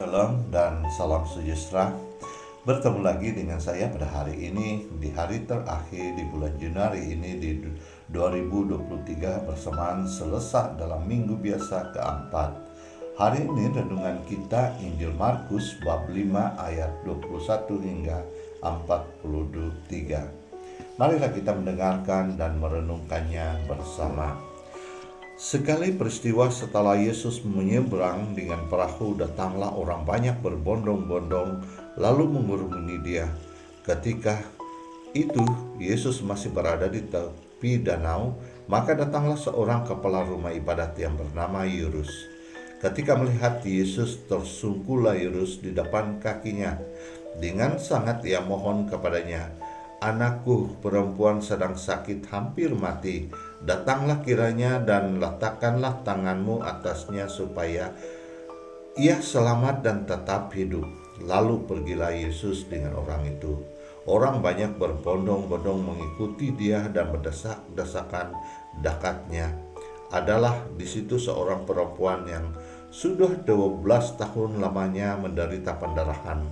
Shalom dan salam sejahtera. Bertemu lagi dengan saya pada hari ini, di hari terakhir di bulan Januari ini di 2023 bersamaan selesai dalam minggu biasa keempat. Hari ini renungan kita Injil Markus bab 5 ayat 21 hingga 43. Marilah kita mendengarkan dan merenungkannya bersama. Sekali peristiwa setelah Yesus menyeberang dengan perahu, datanglah orang banyak berbondong-bondong lalu mengurumuni dia. Ketika itu Yesus masih berada di tepi danau, maka datanglah seorang kepala rumah ibadat yang bernama Yairus. Ketika melihat Yesus, tersungkurlah Yairus di depan kakinya. Dengan sangat ia mohon kepadanya, "Anakku perempuan sedang sakit hampir mati. Datanglah kiranya dan letakkanlah tanganmu atasnya supaya ia selamat dan tetap hidup." Lalu pergilah Yesus dengan orang itu. Orang banyak berbondong-bondong mengikuti dia dan berdesak-desakan dekatnya. Adalah di situ seorang perempuan yang sudah 12 tahun lamanya menderita pendarahan.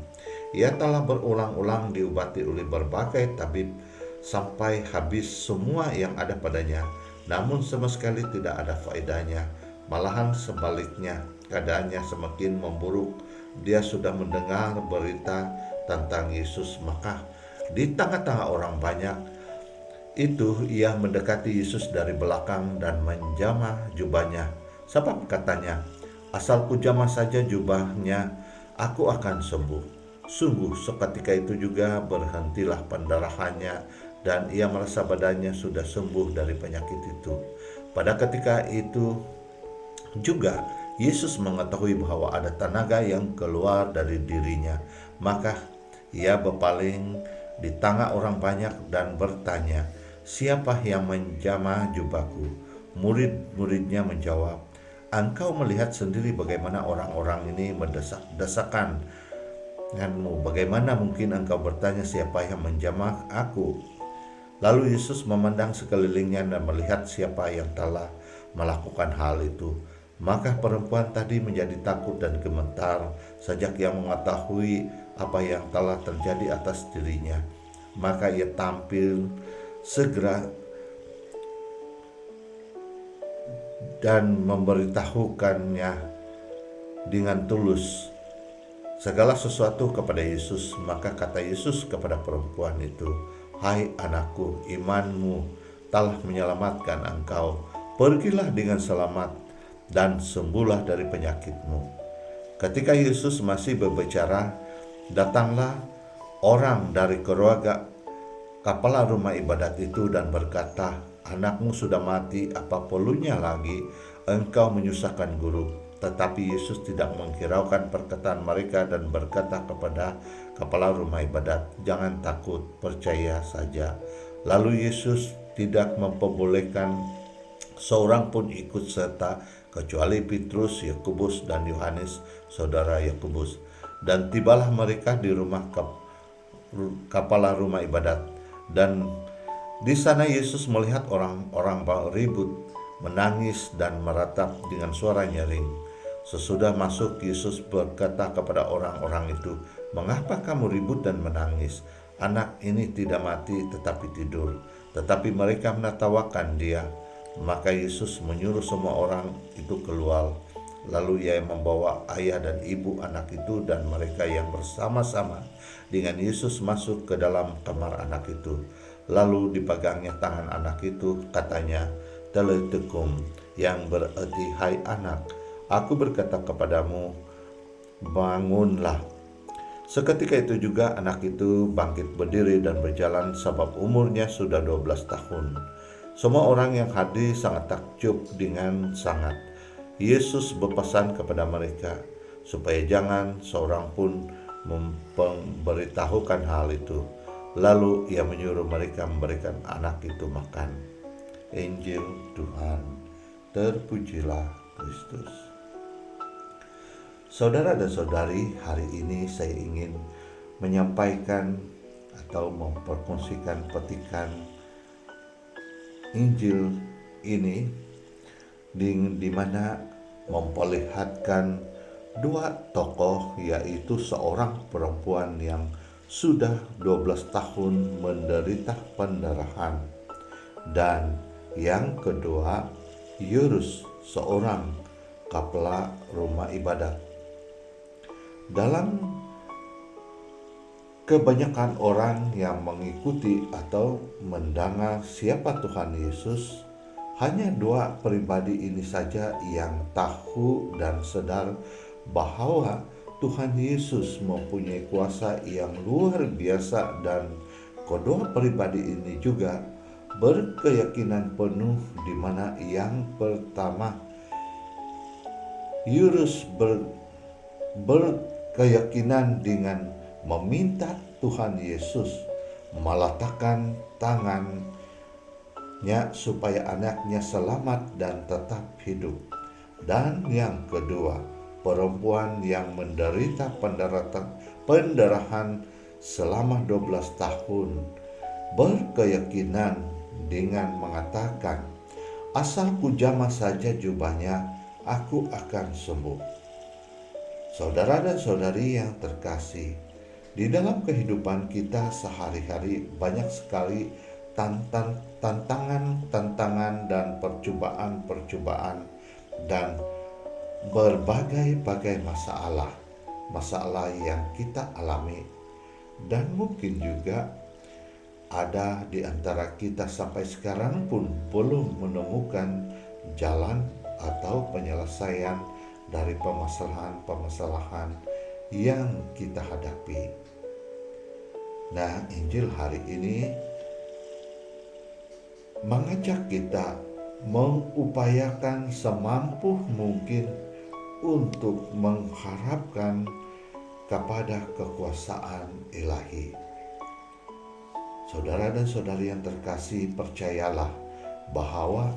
Ia telah berulang-ulang diobati oleh berbagai tabib sampai habis semua yang ada padanya, namun sama sekali tidak ada faedahnya. Malahan sebaliknya, keadaannya semakin memburuk. Dia sudah mendengar berita tentang Yesus, maka di tengah-tengah orang banyak itu ia mendekati Yesus dari belakang dan menjamah jubahnya. Sebab katanya, "Asal kujamah saja jubahnya, aku akan sembuh." Sungguh seketika itu juga berhentilah pendarahannya dan ia merasa badannya sudah sembuh dari penyakit itu. Pada ketika itu juga Yesus mengetahui bahwa ada tenaga yang keluar dari dirinya. Maka ia berpaling di tengah orang banyak dan bertanya, "Siapa yang menjamah jubahku?" Murid-muridnya menjawab, "Engkau melihat sendiri bagaimana orang-orang ini mendesak-desakan denganmu. Bagaimana mungkin engkau bertanya siapa yang menjamah aku?" Lalu Yesus memandang sekelilingnya dan melihat siapa yang telah melakukan hal itu. Maka perempuan tadi menjadi takut dan gemetar sejak ia mengetahui apa yang telah terjadi atas dirinya. Maka ia tampil segera dan memberitahukannya dengan tulus segala sesuatu kepada Yesus. Maka kata Yesus kepada perempuan itu, "Hai anakku, imanmu telah menyelamatkan engkau. Pergilah dengan selamat dan sembuhlah dari penyakitmu." Ketika Yesus masih berbicara, datanglah orang dari keluarga kepala rumah ibadat itu dan berkata, "Anakmu sudah mati, apa perlunya lagi engkau menyusahkan guru?" Tetapi Yesus tidak menghiraukan perkataan mereka dan berkata kepada kepala rumah ibadat, "Jangan takut, percaya saja." Lalu Yesus tidak memperbolehkan seorang pun ikut serta kecuali Petrus, Yakobus, dan Yohanes, saudara Yakobus. Dan tibalah mereka di rumah kepala rumah ibadat. Dan di sana Yesus melihat orang-orang ribut, menangis dan meratap dengan suara nyaring. Sesudah masuk, Yesus berkata kepada orang-orang itu, "Mengapa kamu ribut dan menangis? Anak ini tidak mati tetapi tidur." Tetapi mereka menertawakan dia. Maka Yesus menyuruh semua orang itu keluar. Lalu ia membawa ayah dan ibu anak itu dan mereka yang bersama-sama dengan Yesus masuk ke dalam kamar anak itu. Lalu dipegangnya tangan anak itu, katanya, "Teletekum," yang berarti, "Hai anak, aku berkata kepadamu, bangunlah." Seketika itu juga anak itu bangkit berdiri dan berjalan, sebab umurnya sudah 12 tahun. Semua orang yang hadir sangat takjub dengan sangat. Yesus berpesan kepada mereka supaya jangan seorang pun memberitahukan hal itu. Lalu ia menyuruh mereka memberikan anak itu makan. Injil Tuhan, terpujilah Kristus. Saudara dan saudari, hari ini saya ingin menyampaikan atau memperkongsikan petikan Injil ini di mana memperlihatkan dua tokoh, yaitu seorang perempuan yang sudah 12 tahun menderita pendarahan, dan yang kedua Yurus, seorang kapela rumah ibadat. Dalam kebanyakan orang yang mengikuti atau mendengar siapa Tuhan Yesus, hanya dua pribadi ini saja yang tahu dan sadar bahwa Tuhan Yesus mempunyai kuasa yang luar biasa, dan kedua pribadi ini juga berkeyakinan penuh, di mana yang pertama Yurus berkeyakinan dengan meminta Tuhan Yesus meletakkan tangannya supaya anaknya selamat dan tetap hidup. Dan yang kedua, perempuan yang menderita pendarahan selama 12 tahun berkeyakinan dengan mengatakan, asal kujamah saja jubahnya, aku akan sembuh. Saudara dan saudari yang terkasih, di dalam kehidupan kita sehari-hari banyak sekali tantangan dan percobaan dan berbagai-bagai masalah yang kita alami, dan mungkin juga ada di antara kita sampai sekarang pun belum menemukan jalan atau penyelesaian dari permasalahan yang kita hadapi. Nah, Injil hari ini mengajak kita mengupayakan semampu mungkin untuk mengharapkan kepada kekuasaan ilahi. Saudara dan saudari yang terkasih, percayalah bahwa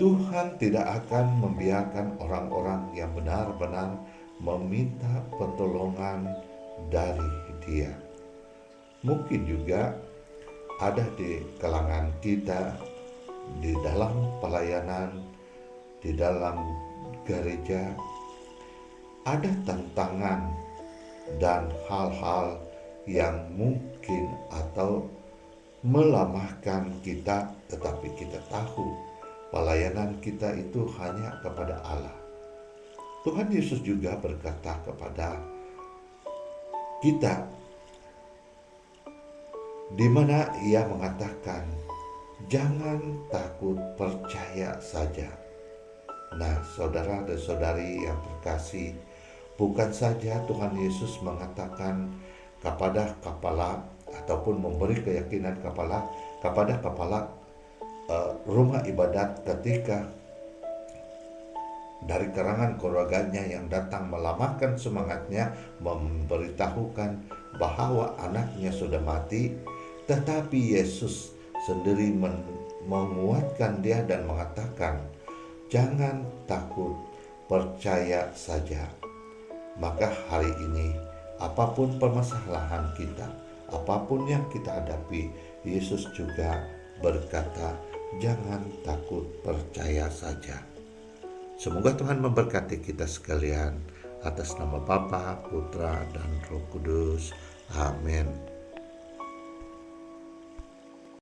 Tuhan tidak akan membiarkan orang-orang yang benar-benar meminta pertolongan dari Dia. Mungkin juga ada di kalangan kita, di dalam pelayanan, di dalam gereja, ada tantangan dan hal-hal yang mungkin atau melemahkan kita, tetapi kita tahu pelayanan kita itu hanya kepada Allah. Tuhan Yesus juga berkata kepada kita, di mana Ia mengatakan, jangan takut, percaya saja. Nah, saudara dan saudari yang terkasih, bukan saja Tuhan Yesus mengatakan kepada kepala ataupun memberi keyakinan kepada kepala rumah ibadat ketika dari kalangan keluarganya yang datang melemahkan semangatnya, memberitahukan bahwa anaknya sudah mati, tetapi Yesus sendiri menguatkan dia dan mengatakan, jangan takut, percaya saja. Maka hari ini, apapun permasalahan kita, apapun yang kita hadapi, Yesus juga berkata, jangan takut, percaya saja. Semoga Tuhan memberkati kita sekalian, atas nama Bapa, Putra, dan Roh Kudus. Amin.